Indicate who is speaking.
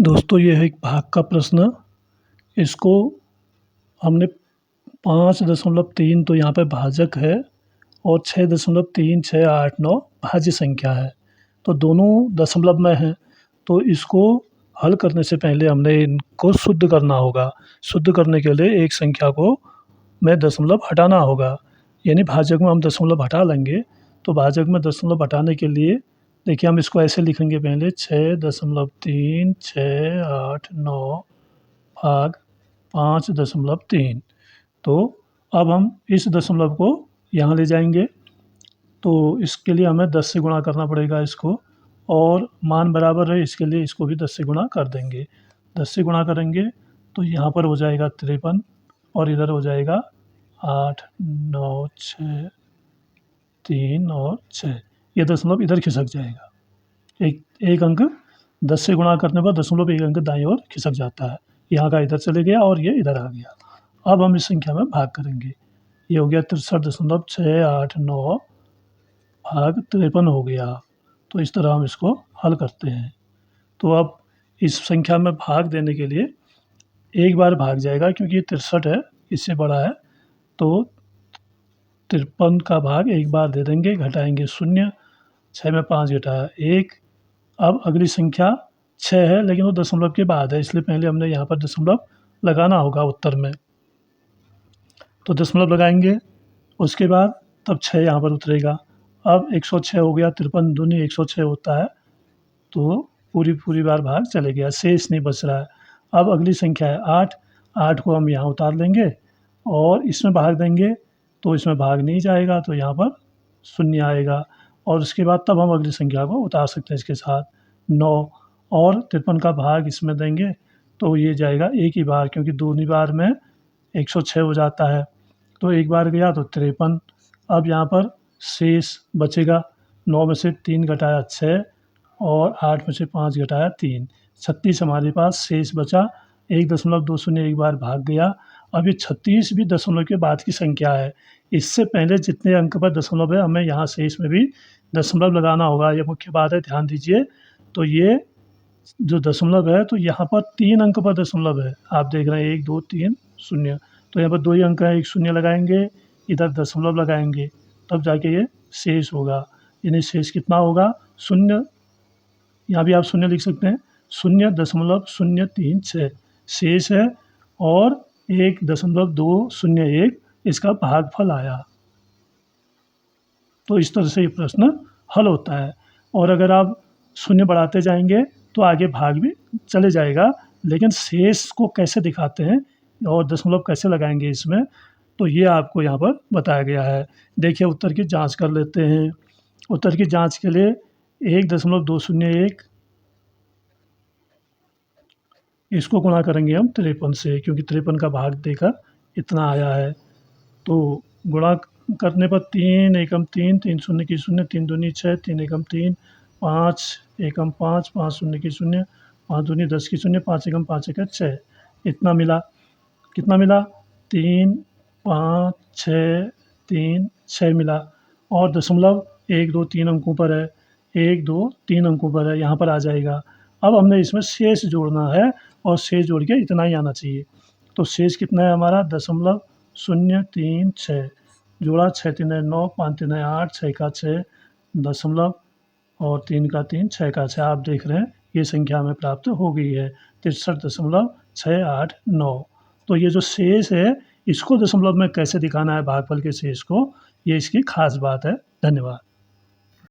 Speaker 1: दोस्तों ये है एक भाग का प्रश्न। इसको हमने 5.3 तो यहाँ पे भाजक है और 6.368 भाज्य संख्या है, तो दोनों दशमलव में हैं। तो इसको हल करने से पहले हमने इनको शुद्ध करना होगा। शुद्ध करने के लिए एक संख्या को में दशमलव हटाना होगा, यानी भाजक में हम दशमलव हटा लेंगे। तो भाजक में दशमलव हटाने के लिए देखिए हम इसको ऐसे लिखेंगे, पहले 6.368 भाग 5.3। तो अब हम इस दशमलव को यहाँ ले जाएंगे, तो इसके लिए हमें 10 से गुणा करना पड़ेगा इसको, और मान बराबर है इसके लिए इसको भी 10 से गुणा कर देंगे। 10 से गुणा करेंगे तो यहाँ पर हो जाएगा 53 और इधर हो जाएगा 8, 9, 6, 3 और 6। ये दशमलव इधर खिसक जाएगा। एक अंक 10 से गुणा करने पर दशमलव एक अंक दाईं ओर खिसक जाता है। यहाँ का इधर चले गया और ये इधर आ गया। अब हम इस संख्या में भाग करेंगे। ये हो गया 63.689 भाग 53 हो गया। तो इस तरह हम इसको हल करते हैं। तो अब इस संख्या में भाग देने के लिए एक बार भाग जाएगा, क्योंकि ये 63 है, इससे बड़ा है। तो 53 का भाग एक बार दे देंगे, घटाएंगे 0, 6 में 5 घटाया 1। अब अगली संख्या 6 है, लेकिन वो दशमलव के बाद है, इसलिए पहले हमने यहाँ पर दशमलव लगाना होगा उत्तर में। तो दशमलव लगाएंगे, उसके बाद तब 6 यहाँ पर उतरेगा। अब 106 हो गया, 53 दूनी 106 होता है, तो पूरी बार भाग चले गया, शेष नहीं बच रहा है। अब अगली संख्या है 8। 8 को हम यहाँ उतार लेंगे और इसमें भाग देंगे, तो इसमें भाग नहीं जाएगा, तो यहाँ पर 0 आएगा। और उसके बाद तब हम अगली संख्या को उतार सकते हैं इसके साथ 9, और 53 का भाग इसमें देंगे तो ये जाएगा एक ही बार, क्योंकि दूनी बार में 106 हो जाता है। तो एक बार गया तो 53। अब यहाँ पर शेष बचेगा, 9 में से 3 घटाया 6 और 8 में से 5 घटाया 3, 36 हमारे पास शेष बचा। 1.20 एक बार भाग गया। अब ये 36 भी दशमलव के बाद की संख्या है। इससे पहले जितने अंक पर दशमलव है हमें यहाँ शेष में भी दशमलव लगाना होगा, ये मुख्य बात है, ध्यान दीजिए। तो ये जो दशमलव है, तो यहाँ पर 3 अंक पर दशमलव है, आप देख रहे हैं 1, 2, 3, 0। तो यहाँ पर 2 ही अंक है, एक 0 लगाएंगे, इधर दशमलव लगाएंगे, तब जाके ये शेष होगा। यानी शेष कितना होगा? 0, यहाँ भी आप 0 लिख सकते हैं, 0.036 शेष है, और 1.201 इसका भागफल आया। तो इस तरह से ये प्रश्न हल होता है। और अगर आप 0 बढ़ाते जाएंगे तो आगे भाग भी चले जाएगा, लेकिन शेष को कैसे दिखाते हैं और दशमलव कैसे लगाएंगे इसमें, तो ये आपको यहाँ पर बताया गया है। देखिए उत्तर की जांच कर लेते हैं। उत्तर की जांच के लिए 1.201 इसको गुणा करेंगे हम 53 से, क्योंकि 53 का भाग देकर इतना आया है। तो गुणा करने पर 3 एकम 3, 3 शून्य की 0, 3 दूनी 6, 3 एकम 3, 5 एकम 5, 5 शून्य की 0, 5 दूनी 10 की 0, 5 एकम 5 एकम 6, इतना मिला। कितना मिला? 3, 5, 6, 3, 6 मिला। और दशमलव 1, 2, 3 अंकों पर है, 1, 2, 3 अंकों पर है, यहाँ पर आ जाएगा। अब हमने इसमें शेष जोड़ना है, और शेष जोड़ के इतना ही आना चाहिए। तो शेष कितना है हमारा? 0.036 जोड़ा, 6 3 9, 5 3 8, 6 का 6 दशमलव और 3 का 3, 6 का 6। आप देख रहे हैं ये संख्या हमें प्राप्त हो गई है 63.689। तो ये जो शेष है इसको दशमलव में कैसे दिखाना है भागफल के शेष को, ये इसकी खास बात है। धन्यवाद।